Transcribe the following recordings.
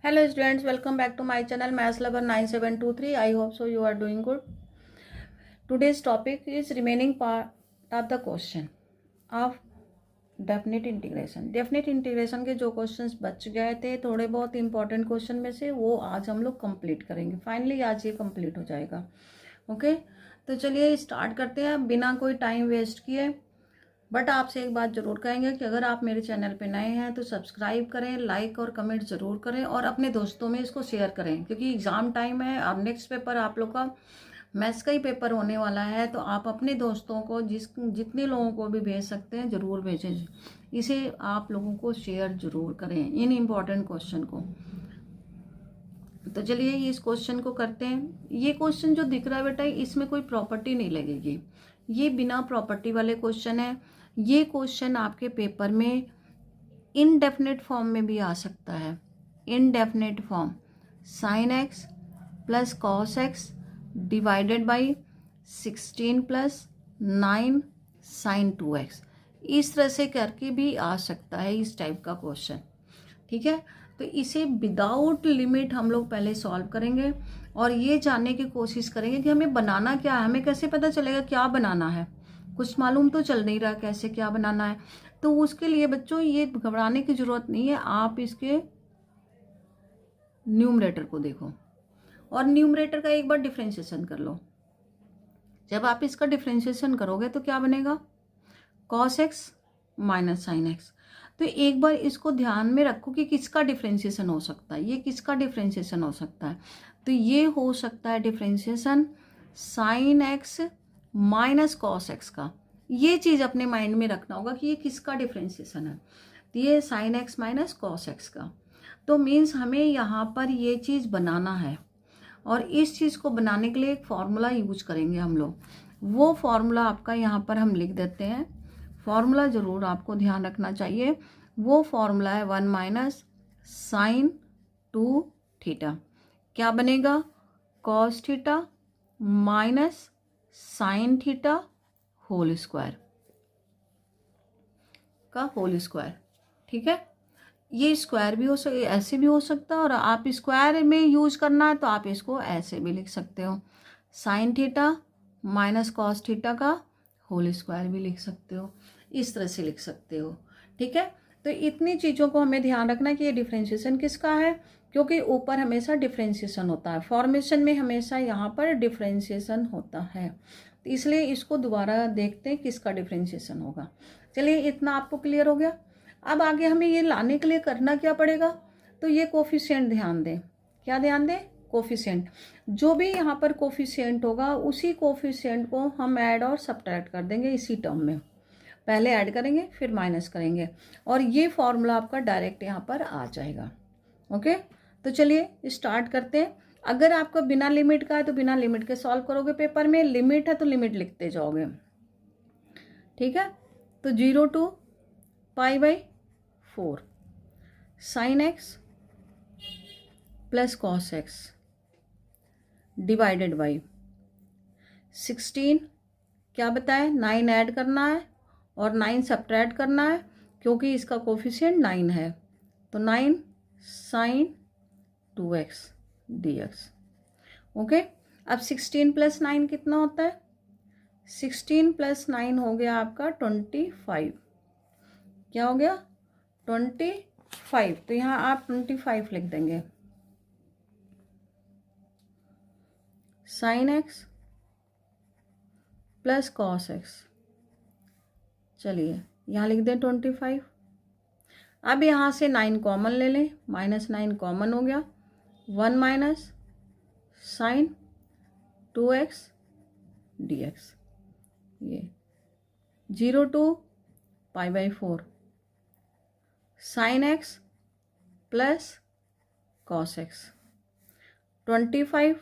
Hello students, welcome back to my channel Maths Lover 9723. I hope so you are doing good. Today's topic is remaining part of the question of definite integration. Definite integration के जो questions बच गए थे थोड़े बहुत important question में से, वो आज हम लोग कंप्लीट करेंगे। फाइनली आज ये कंप्लीट हो जाएगा। ओके, तो चलिए स्टार्ट करते हैं बिना कोई टाइम वेस्ट किए। बट आपसे एक बात ज़रूर कहेंगे कि अगर आप मेरे चैनल पे नए हैं तो सब्सक्राइब करें, लाइक और कमेंट ज़रूर करें और अपने दोस्तों में इसको शेयर करें, क्योंकि एग्ज़ाम टाइम है और नेक्स्ट पेपर आप लोग का मैथ्स का ही पेपर होने वाला है। तो आप अपने दोस्तों को जितने लोगों को भी भेज सकते हैं ज़रूर भेजें। इसे आप लोगों को शेयर ज़रूर करें इन इम्पॉर्टेंट क्वेश्चन को। तो चलिए इस क्वेश्चन को करते हैं। ये क्वेश्चन जो दिख रहा है बेटा, इसमें कोई प्रॉपर्टी नहीं लगेगी, ये बिना प्रॉपर्टी वाले क्वेश्चन है। ये क्वेश्चन आपके पेपर में इनडेफिनेट फॉर्म में भी आ सकता है। Indefinite form sine x plus cos x divided by 16 plus 9 sine 2x, इस तरह से करके भी आ सकता है इस टाइप का क्वेश्चन। ठीक है, तो इसे विदाउट लिमिट हम लोग पहले सॉल्व करेंगे और ये जानने की कोशिश करेंगे कि हमें बनाना क्या है। हमें कैसे पता चलेगा क्या बनाना है, कुछ मालूम तो चल नहीं रहा कैसे क्या बनाना है। तो उसके लिए बच्चों ये घबराने की ज़रूरत नहीं है। आप इसके न्यूमरेटर को देखो और न्यूमरेटर का एक बार डिफ्रेंशिएशन कर लो। जब आप इसका डिफ्रेंशिएशन करोगे तो क्या बनेगा, cos x minus sine x. तो एक बार इसको ध्यान में रखो कि किसका डिफ्रेंशिएशन हो सकता है। ये किसका डिफ्रेंशिएशन हो सकता है, तो ये हो सकता है differentiation sign x minus cos x का। ये चीज़ अपने माइंड में रखना होगा कि ये किसका डिफ्रेंशिएशन है, तो ये sign x minus cos x का। तो मीन्स हमें यहाँ पर ये चीज़ बनाना है और इस चीज़ को बनाने के लिए एक फॉर्मूला यूज करेंगे हम लोग। वो फॉर्मूला आपका यहाँ पर हम लिख देते हैं। फॉर्मूला ज़रूर आपको ध्यान रखना चाहिए। वो फॉर्मूला है 1 माइनस साइन 2 थीटा। क्या बनेगा, cos theta minus sine theta whole square का होल स्क्वायर। ठीक है, ये स्क्वायर भी हो सकता, ऐसे भी हो सकता है, और आप स्क्वायर में यूज करना है तो आप इसको ऐसे भी लिख सकते हो, sine theta minus cos theta का होल स्क्वायर भी लिख सकते हो, इस तरह से लिख सकते हो। ठीक है, तो इतनी चीज़ों को हमें ध्यान रखना है कि ये डिफ्रेंशिएशन किसका है, क्योंकि ऊपर हमेशा डिफ्रेंशिएशन होता है, फॉर्मेशन में हमेशा यहाँ पर डिफ्रेंशिएशन होता है। तो इसलिए इसको दोबारा देखते हैं किसका डिफ्रेंशिएशन होगा। चलिए इतना आपको क्लियर हो गया। अब आगे हमें ये लाने के लिए करना क्या पड़ेगा, तो ये कोफिशिएंट ध्यान दें। क्या ध्यान दें, कोफिशिएंट। जो भी यहाँ पर कोफिशिएंट होगा उसी कोफिशिएंट को हम ऐड और सब्ट्रैक्ट कर देंगे इसी टर्म में। पहले ऐड करेंगे फिर माइनस करेंगे और ये फॉर्मूला आपका डायरेक्ट यहाँ पर आ जाएगा। ओके, तो चलिए स्टार्ट करते हैं। अगर आपको बिना लिमिट का है तो बिना लिमिट के सॉल्व करोगे पेपर में, लिमिट है तो लिमिट लिखते जाओगे। ठीक है, तो 0 to π/4 sine x plus cos x divided by 16, क्या बताए 9 ऐड करना है और 9 सब्ट्रैक्ट करना है, क्योंकि इसका कोफिशिएंट 9 है, तो 9 साइन 2x dx। ओके, अब 16 प्लस 9 कितना होता है, 16 प्लस 9 हो गया आपका 25। क्या हो गया, 25। तो यहाँ आप 25 लिख देंगे, sign x plus cos x. चलिए यहाँ लिख दें 25। अब यहाँ से 9 कॉमन ले लें, -9 कॉमन हो गया, 1 माइनस साइन 2x dx। ये 0 to π/4 sine x plus cos x 25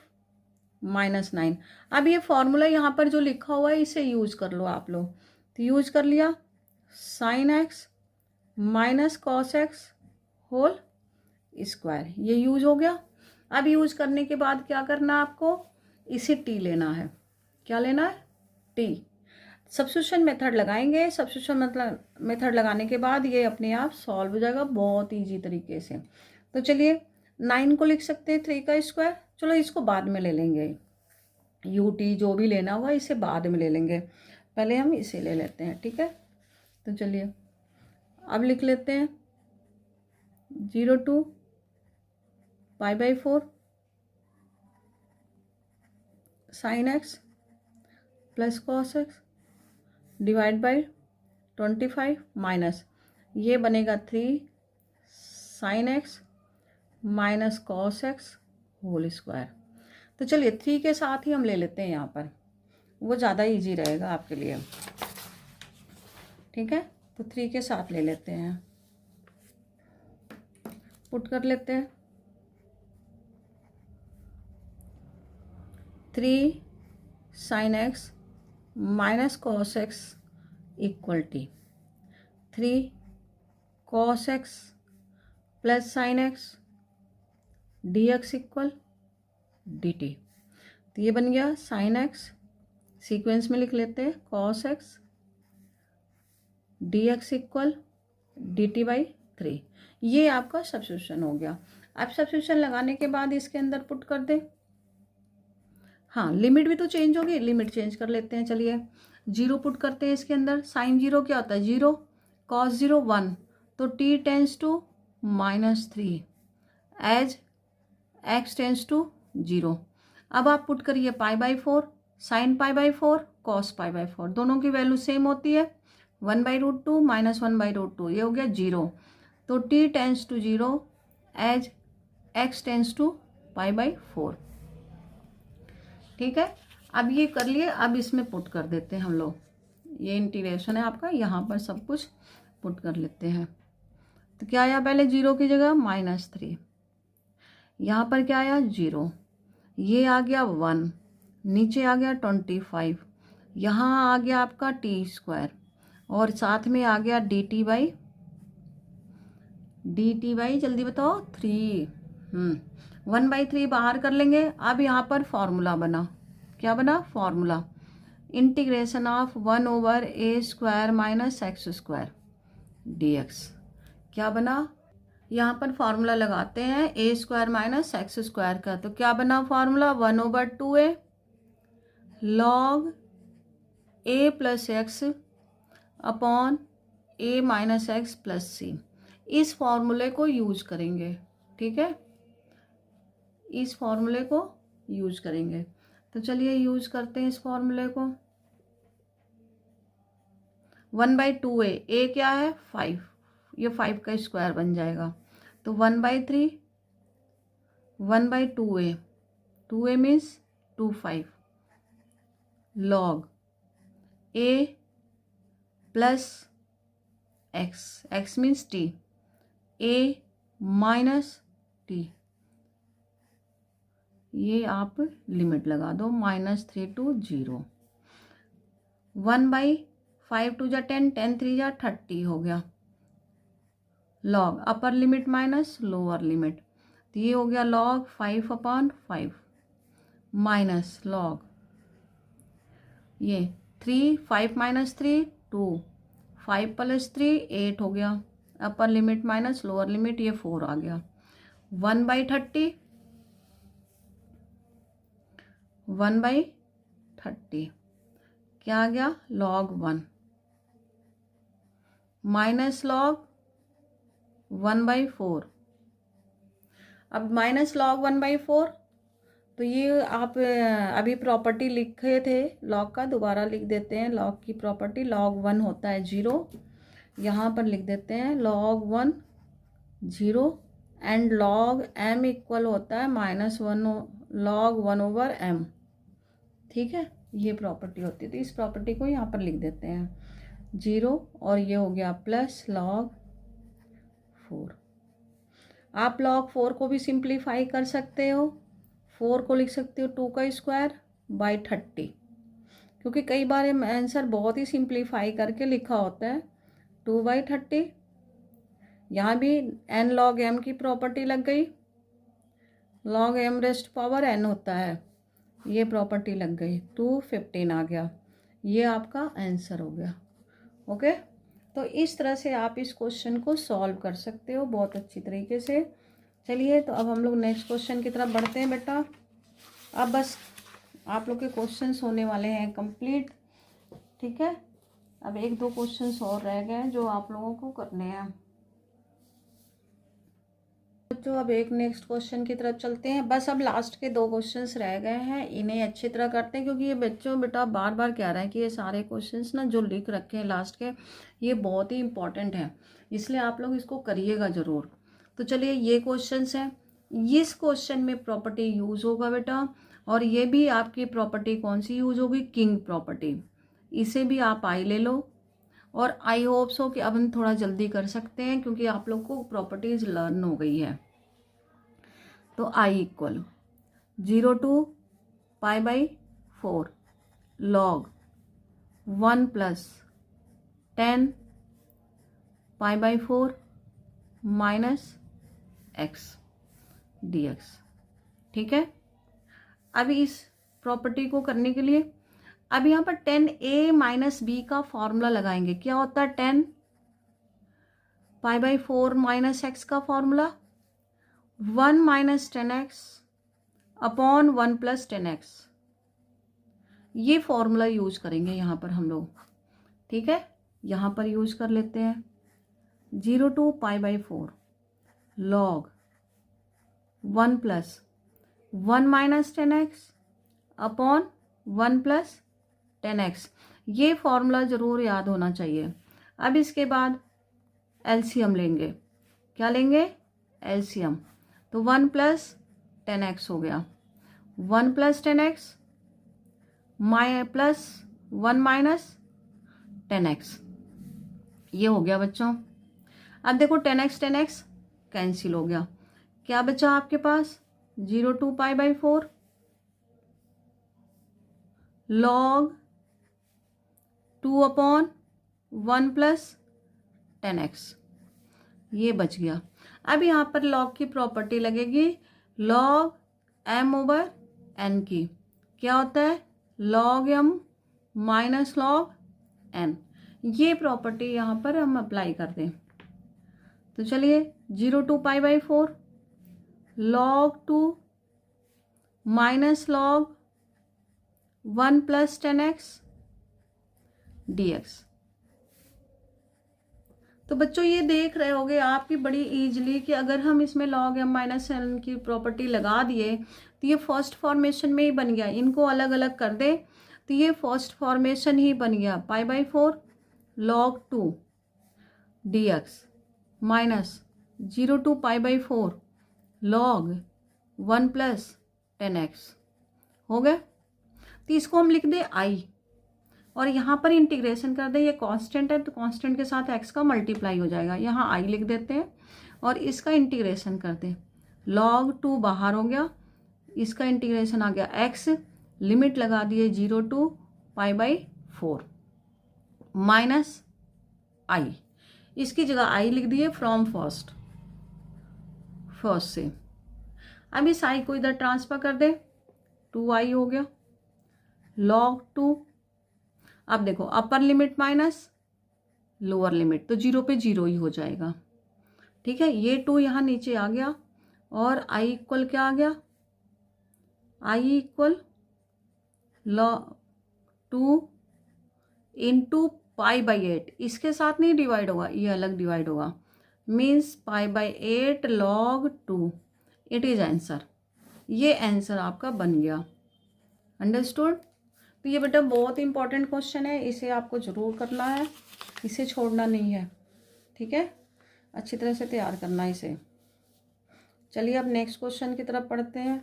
-9। अब ये फॉर्मूला यहाँ पर जो लिखा हुआ है इसे यूज कर लो आप लोग। तो यूज कर लिया, sine x minus cos x whole square, ये यूज हो गया। अब यूज करने के बाद क्या करना है आपको, इसे टी लेना है। क्या लेना है, टी। सब्स्टिट्यूशन मेथड लगाएंगे। सब्स्टिट्यूशन मेथड लगाने के बाद ये अपने आप सॉल्व हो जाएगा बहुत ईजी तरीके से। तो चलिए 9 को लिख सकते हैं 3 का स्क्वायर। चलो इसको बाद में ले लेंगे, यूटी जो भी लेना होगा इसे बाद में ले लेंगे, पहले हम इसे ले लेते हैं, ठीक है। तो चलिए अब लिख लेते हैं 0 to π/4 sin x plus cos x divide by 25 minus ये बनेगा 3 sin x minus cos x whole square. तो चलिए 3 के साथ ही हम ले लेते हैं यहाँ पर, वो ज़्यादा इजी रहेगा आपके लिए, ठीक है। तो 3 के साथ ले लेते हैं, पुट कर लेते हैं 3 sin x minus cos x equal T 3 cos x plus sin x dx equal dt। तो ये बन गया sin x, सीक्वेंस में लिख लेते हैं cos x dx equal dt/3। ये आपका सब्स्टिट्यूशन हो गया। अब सब्स्टिट्यूशन लगाने के बाद इसके अंदर पुट कर दें। हाँ, लिमिट भी तो चेंज होगी, लिमिट चेंज कर लेते हैं। चलिए 0 पुट करते हैं इसके अंदर। साइन 0 क्या होता है 0, cos 0 1, तो t tends to -3 as x tends to 0। अब आप पुट करिए π/4 sin π/4 cos π/4, दोनों की वैल्यू सेम होती है 1/√2 माइनस 1/√2, ये हो गया 0। तो t tends to 0 as x tends to π/4, ठीक है। अब ये कर लिए, अब इसमें पुट कर देते हैं हम लोग, ये इंटीग्रेशन है आपका, यहाँ पर सब कुछ पुट कर लेते हैं। तो क्या आया, पहले 0 की जगह -3, यहाँ पर क्या आया 0, ये आ गया 1, नीचे आ गया 25, यहाँ आ गया आपका t² और साथ में आ गया dt/, जल्दी बताओ 3। 1/3 बाहर कर लेंगे। अब यहाँ पर फॉर्मूला बना, क्या बना, formula integration of 1/a² minus x² dx। क्या बना, यहाँ पर फॉर्मूला लगाते हैं a² माइनस x² का। तो क्या बना formula, 1/2a log a plus x upon a minus x plus c। इस फॉर्मूले को यूज करेंगे, ठीक है, इस फॉर्मूले को यूज करेंगे। तो चलिए यूज करते हैं इस फॉर्मूले को। 1/2a, a क्या है 5, ये 5 का स्क्वायर बन जाएगा। तो 1/3 1/2a, 2a means 25 log a plus x, x means t, a minus t, ये आप लिमिट लगा दो -3 to 0। 1/5 2 जा 10, 10 3 जा 30 हो गया, log upper limit minus lower limit, तो ये हो गया log 5/5 माइनस log ये 3, 5 - 3 2, 5 + 3 8 हो गया, upper limit minus lower limit, ये 4 आ गया। 1/30 1/30 क्या आ गया, log 1 माइनस log 1/4। अब माइनस log 1/4, तो ये आप अभी प्रॉपर्टी लिखे थे log का, दोबारा लिख देते हैं log की प्रॉपर्टी। log 1 होता है 0, यहाँ पर लिख देते हैं log 1 0 and log m equal होता है -1 log 1/m, ठीक है, ये प्रॉपर्टी होती है। तो इस प्रॉपर्टी को यहाँ पर लिख देते हैं 0 और ये हो गया प्लस log 4। आप log 4 को भी सिंप्लीफाई कर सकते हो, 4 को लिख सकते हो 2 का स्क्वायर बाई 30, क्योंकि कई बार आंसर बहुत ही सिंप्लीफाई करके लिखा होता है 2/30। यहाँ भी n log m की प्रॉपर्टी लग गई, log m rest power n होता है, ये प्रॉपर्टी लग गई, 215 आ गया, ये आपका आंसर हो गया। ओके, तो इस तरह से आप इस क्वेश्चन को सॉल्व कर सकते हो बहुत अच्छी तरीके से। चलिए तो अब हम लोग नेक्स्ट क्वेश्चन की तरफ बढ़ते हैं बेटा। अब बस आप लोग के क्वेश्चंस होने वाले हैं कंप्लीट, ठीक है। अब 1-2 क्वेश्चंस और रह गए हैं जो आप लोगों को करने हैं बच्चों। अब एक नेक्स्ट क्वेश्चन की तरफ चलते हैं। बस अब लास्ट के 2 क्वेश्चंस रह गए हैं, इन्हें अच्छी तरह करते हैं क्योंकि ये बच्चों बेटा बार बार कह रहे हैं कि ये सारे क्वेश्चंस ना जो लिख रखे हैं लास्ट के, ये बहुत ही इंपॉर्टेंट है, इसलिए आप लोग इसको करिएगा ज़रूर। तो चलिए ये क्वेश्चंस हैं। इस क्वेश्चन में प्रॉपर्टी यूज़ होगा बेटा, और ये भी आपकी प्रॉपर्टी कौन सी यूज़ होगी, किंग प्रॉपर्टी। इसे भी आप आई ले लो, और आई होप सो कि अब हम थोड़ा जल्दी कर सकते हैं क्योंकि आप लोग को प्रॉपर्टीज लर्न हो गई है। तो I equal 0 to π/4 log 1 + 10 π/4 - x dx, ठीक है। अभी इस प्रॉपर्टी को करने के लिए अब यहाँ पर 10a - b का फॉर्मूला लगाएंगे। क्या होता है 10 π/4 - x का फॉर्मूला 1 - 10x अपॉन 1 + 10x। ये फॉर्मूला यूज करेंगे यहाँ पर हम लोग, ठीक है। यहाँ पर यूज कर लेते हैं 0 to π/4 log 1 + 1 - 10x upon 1 + 10x। ये फॉर्मूला ज़रूर याद होना चाहिए। अब इसके बाद एलसीएम लेंगे। क्या लेंगे, एलसीएम। तो 1 + 10x हो गया, 1 + 10x प्लस 1 - 10x, ये हो गया बच्चों। अब देखो 10x कैंसिल हो गया, क्या बचा आपके पास 0 to π/4 log 2/1 + 10x, ये बच गया। अब यहाँ पर log की प्रॉपर्टी लगेगी log m/n की। क्या होता है log m - log n। ये प्रॉपर्टी यहाँ पर हम अप्लाई कर दें। तो चलिए 0 to π/4 log 2 - log 1 + 10x dx। तो बच्चों ये देख रहे होगे आपकी बड़ी इजीली कि अगर हम इसमें log m - n की प्रॉपर्टी लगा दिए तो ये फर्स्ट फॉर्मेशन में ही बन गया। इनको अलग अलग कर दे तो ये फर्स्ट फॉर्मेशन ही बन गया π/4 log 2 dx minus 0 to π/4 log 1 + 10x हो गया। तो इसको हम लिख दें i, और यहाँ पर इंटीग्रेशन कर दें। ये कांस्टेंट है तो कांस्टेंट के साथ x का मल्टीप्लाई हो जाएगा, यहाँ i लिख देते हैं और इसका इंटीग्रेशन कर दें। log 2 बाहर हो गया, इसका इंटीग्रेशन आ गया x, लिमिट लगा दिए 0 to π/4 माइनस i, इसकी जगह i लिख दिए फ्रॉम फर्स्ट से। अब इस i को इधर ट्रांसफर कर दे, 2i हो गया log 2। अब देखो upper limit minus lower limit, तो 0 पे 0 ही हो जाएगा, ठीक है। ये 2 यहाँ नीचे आ गया और i इक्वल क्या आ गया, i इक्वल log 2 इंटू π/8। इसके साथ नहीं डिवाइड होगा, ये अलग डिवाइड होगा, means π/8 log 2। It is answer. ये आंसर आपका बन गया। अंडरस्टूड। तो ये बेटा बहुत इंपॉर्टेंट क्वेश्चन है, इसे आपको ज़रूर करना है, इसे छोड़ना नहीं है, ठीक है। अच्छी तरह से तैयार करना है इसे। चलिए अब नेक्स्ट क्वेश्चन की तरफ पढ़ते हैं।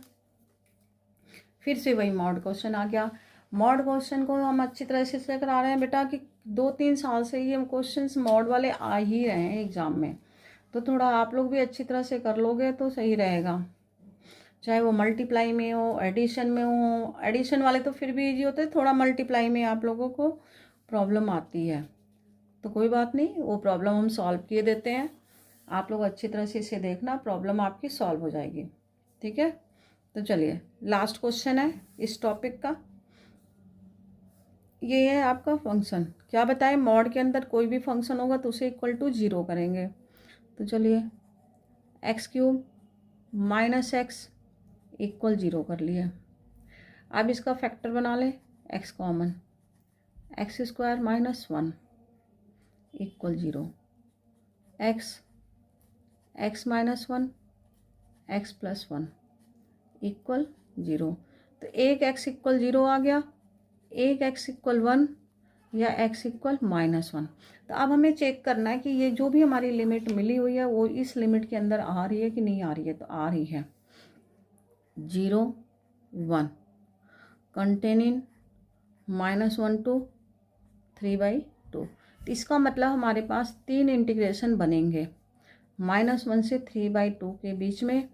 फिर से वही मॉड क्वेश्चन आ गया। मॉड क्वेश्चन को हम अच्छी तरह से करा रहे हैं बेटा कि 2-3 साल से ये क्वेश्चंस मॉड वाले आ ही रहे हैं एग्ज़ाम में, तो थोड़ा आप लोग भी अच्छी तरह से कर लोगे तो सही रहेगा। चाहे वो मल्टीप्लाई में हो, एडिशन में हो। एडिशन वाले तो फिर भी इजी होते हैं, थोड़ा मल्टीप्लाई में आप लोगों को प्रॉब्लम आती है, तो कोई बात नहीं, वो प्रॉब्लम हम सॉल्व किए देते हैं। आप लोग अच्छी तरह से इसे देखना, प्रॉब्लम आपकी सॉल्व हो जाएगी, ठीक है। तो चलिए लास्ट क्वेश्चन है इस टॉपिक का, ये है आपका फंक्शन। क्या बताएं, मॉड के अंदर कोई भी फंक्शन होगा तो उसे इक्वल टू 0 करेंगे। तो चलिए x³ माइनस एक्स इक्वल 0 कर लिया। अब इसका फैक्टर बना लें, x common, x square minus 1 equal 0, x minus 1 x plus 1 equal 0। तो एक एक्स इक्वल 0 आ गया, एक एक्स इक्वल 1 या एक्स इक्वल माइनस 1। तो अब हमें चेक करना है कि ये जो भी हमारी लिमिट मिली हुई है वो इस लिमिट के अंदर आ रही है कि नहीं आ रही है। तो आ रही है 0 1 कंटेनिंग -1 to 3/2। तो इसका मतलब हमारे पास 3 इंटीग्रेशन बनेंगे, -1 से 3/2 के बीच में।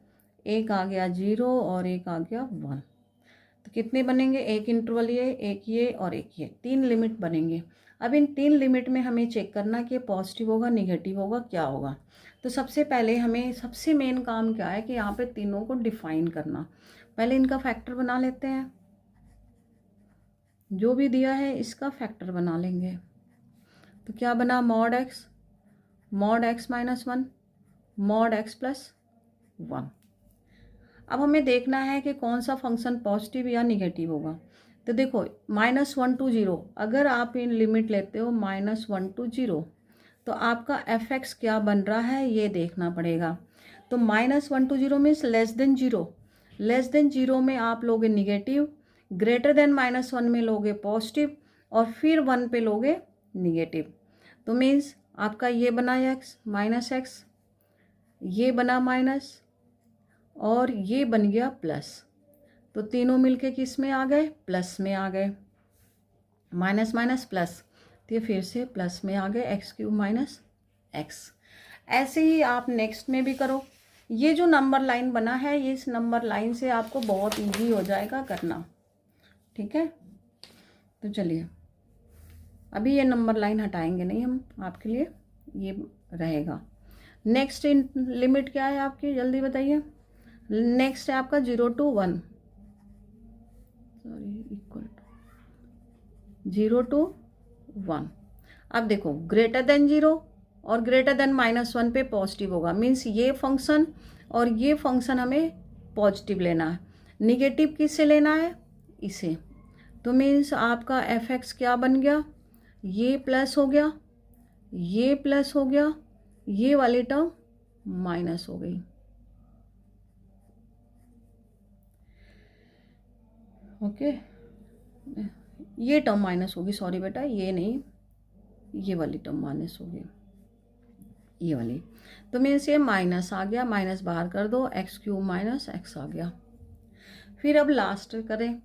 एक आ गया 0 और एक आ गया 1। तो कितने बनेंगे, एक इंटरवल ये और एक ये, 3 लिमिट बनेंगे। अब इन 3 लिमिट में हमें चेक करना कि पॉजिटिव होगा, निगेटिव होगा, क्या होगा। तो सबसे पहले हमें सबसे मेन काम क्या है कि यहाँ पे तीनों को डिफाइन करना। पहले इनका फैक्टर बना लेते हैं, जो भी दिया है इसका फैक्टर बना लेंगे। तो क्या बना, mod x minus 1 mod x plus 1। अब हमें देखना है कि कौन सा फंक्शन पॉजिटिव या निगेटिव होगा। तो देखो -1 to 0, अगर आप इन लिमिट लेते हो -1 to 0 तो आपका एफ एक्स क्या बन रहा है ये देखना पड़ेगा। तो -1 to 0 means less than 0, less than 0 में आप लोगे निगेटिव, ग्रेटर देन -1 में लोगे पॉजिटिव और फिर 1 पे लोगे निगेटिव। तो मीन्स आपका ये बना एक्स माइनस एक्स, ये बना माइनस और ये बन गया प्लस। तो तीनों मिलके किस में आ गए, प्लस में आ गए। माइनस माइनस प्लस, तो ये फिर से प्लस में आ गए, x³ माइनस एक्स। ऐसे ही आप नेक्स्ट में भी करो। ये जो नंबर लाइन बना है ये इस नंबर लाइन से आपको बहुत इजी हो जाएगा करना, ठीक है। तो चलिए अभी ये नंबर लाइन हटाएंगे नहीं हम, आपके लिए ये रहेगा। नेक्स्ट इन लिमिट क्या है आपकी, जल्दी बताइए। नेक्स्ट है आपका 0 to 1, sorry equal to 0 to 1। अब देखो ग्रेटर देन 0 और ग्रेटर देन -1 पे पॉजिटिव होगा, मीन्स ये फंक्शन और ये फंक्शन हमें पॉजिटिव लेना है। निगेटिव किससे लेना है, इसे। तो मीन्स आपका एफ एक्स क्या बन गया, ये प्लस हो गया, ये प्लस हो गया, ये वाली टर्म माइनस हो गई। ओके ये टर्म माइनस होगी, सॉरी बेटा ये नहीं, ये वाली टर्म माइनस होगी, ये वाली। तो मीन्स ये माइनस आ गया, माइनस बाहर कर दो, x³ माइनस एक्स आ गया। फिर अब लास्ट करें,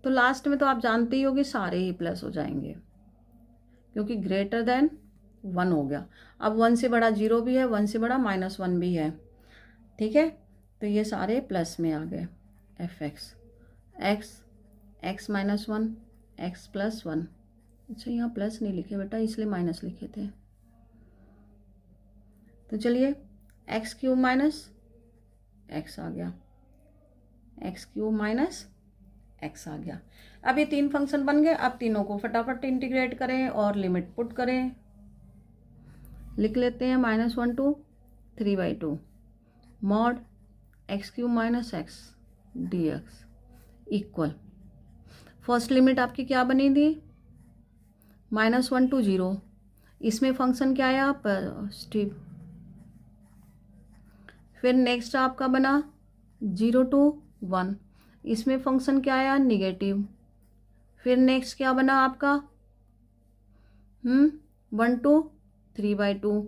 तो लास्ट में तो आप जानते ही हो कि सारे ही प्लस हो जाएंगे क्योंकि ग्रेटर देन 1 हो गया। अब 1 से बड़ा 0 भी है, 1 से बड़ा -1 भी है, ठीक है। तो ये सारे प्लस में आ गए, F x x minus 1 x plus 1। अच्छा यहाँ प्लस नहीं लिखे बेटा, इसलिए माइनस लिखे थे। तो चलिए x³ माइनस एक्स आ गया, x³ माइनस एक्स आ गया। अब ये 3 फंक्शन बन गए। अब तीनों को फटाफट इंटीग्रेट करें और लिमिट पुट करें। लिख लेते हैं -1 to 3/2 mod x³ minus x dx equal, first limit आपकी क्या बनी थी, -1 to 0, इसमें फंक्शन क्या आया, पॉजिटिव। फिर नेक्स्ट आपका बना 0 to 1, इसमें फंक्शन क्या आया, निगेटिव। फिर नेक्स्ट क्या बना आपका 1 to 3/2,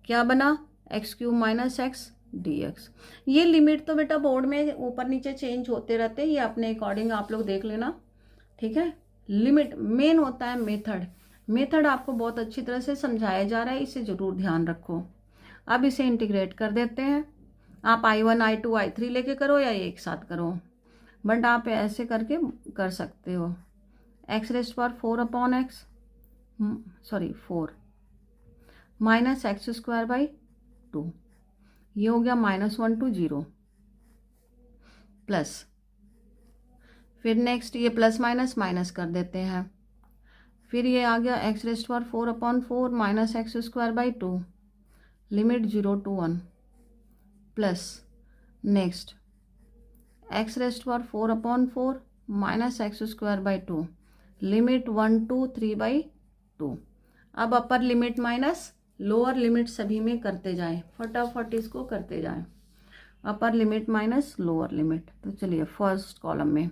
क्या बना, x³ माइनस एक्स dx। ये लिमिट तो बेटा बोर्ड में ऊपर नीचे चेंज होते रहते हैं, ये अपने अकॉर्डिंग आप लोग देख लेना, ठीक है। लिमिट मेन होता है मेथड आपको बहुत अच्छी तरह से समझाया जा रहा है, इसे ज़रूर ध्यान रखो। अब इसे इंटीग्रेट कर देते हैं। आप I1 I2 I3 लेके करो या एक साथ करो, बट आप ऐसे करके कर सकते हो। x⁴ माइनस x²/2, ये हो गया -1 to 0 प्लस। फिर नेक्स्ट ये प्लस माइनस माइनस कर देते हैं। फिर ये आ गया x⁴ minus x² 2 limit 0 to 1 plus next x raised power 4/4 minus x square by 2, limit 1 to 3/2। अब upper limit minus lower limit सभी में करते जाएं, फटाफट इसको करते जाएं। Upper limit minus lower limit, तो चलिए फर्स्ट कॉलम में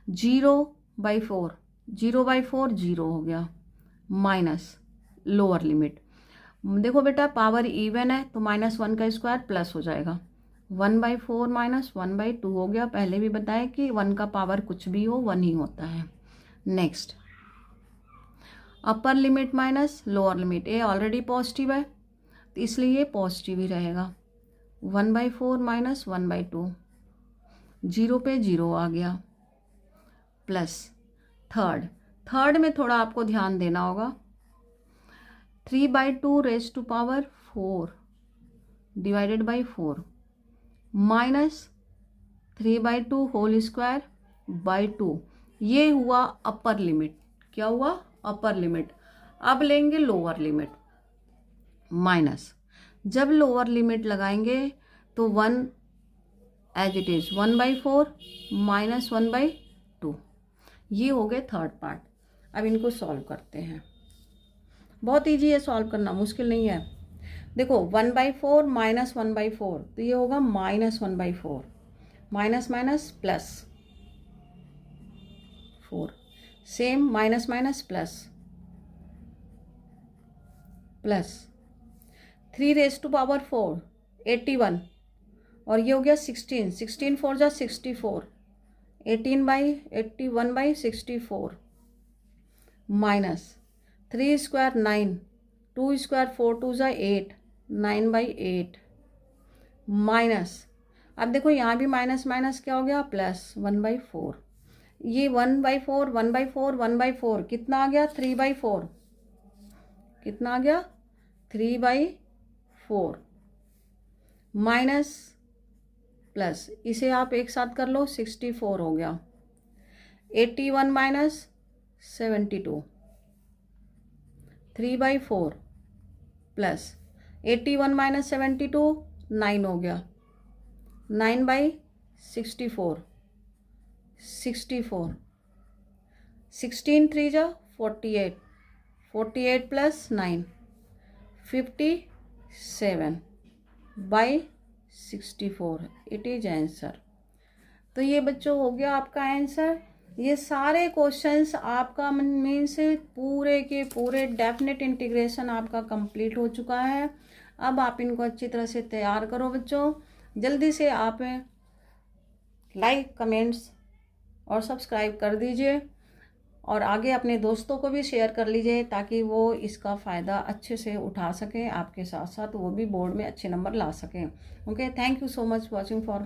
0/4, 0/4 0 हो गया, माइनस लोअर लिमिट। देखो बेटा पावर इवन है तो -1 का स्क्वायर प्लस हो जाएगा, 1/4 माइनस 1/2 हो गया। पहले भी बताया कि 1 का पावर कुछ भी हो 1 ही होता है। Next upper limit minus lower limit, ये ऑलरेडी पॉजिटिव है तो इसलिए ये पॉजिटिव ही रहेगा, 1/4 माइनस 1/2, 0 पे 0 आ गया, प्लस थर्ड में थोड़ा आपको ध्यान देना होगा, 3/2 raise to power 4 divided by 4 minus 3/2 whole square by 2, ये हुआ अपर लिमिट। क्या हुआ? Upper limit. अब लेंगे लोअर लिमिट, माइनस जब लोअर लिमिट लगाएंगे तो 1 एज इट इज 1/4 माइनस 1/2, ये हो गए थर्ड पार्ट। अब इनको सॉल्व करते हैं, बहुत ईजी है सॉल्व करना, मुश्किल नहीं है। देखो 1/4 माइनस 1/4 तो ये होगा -1/4, minus minus plus 4, same minus minus plus 3 raise to power 4 81, और ये हो गया 16, 16 4 जा 64, 18/81/64 माइनस 3 स्क्वायर 9, 2 स्क्वायर 4 2 जा 8, 9/8 माइनस, अब देखो यहाँ भी माइनस माइनस क्या हो गया प्लस 1/4, ये 1/4 1/4 1/4 कितना आ गया 3/4, कितना आ गया 3/4 माइनस प्लस, इसे आप एक साथ कर लो 64 हो गया, 81 माइनस 72, 3/4 प्लस 81 माइनस 72 9 हो गया, 9/64, 64, 16 3 जा 48, 48 प्लस 9 57/64, इट इज आंसर। तो ये बच्चों हो गया आपका आंसर। ये सारे क्वेश्चंस आपका मीन से पूरे के पूरे डेफिनेट इंटीग्रेशन आपका कंप्लीट हो चुका है। अब आप इनको अच्छी तरह से तैयार करो बच्चों, जल्दी से आप लाइक कमेंट्स और सब्सक्राइब कर दीजिए, और आगे अपने दोस्तों को भी शेयर कर लीजिए ताकि वो इसका फ़ायदा अच्छे से उठा सकें, आपके साथ साथ वो भी बोर्ड में अच्छे नंबर ला सकें। Okay, thank you so much watching for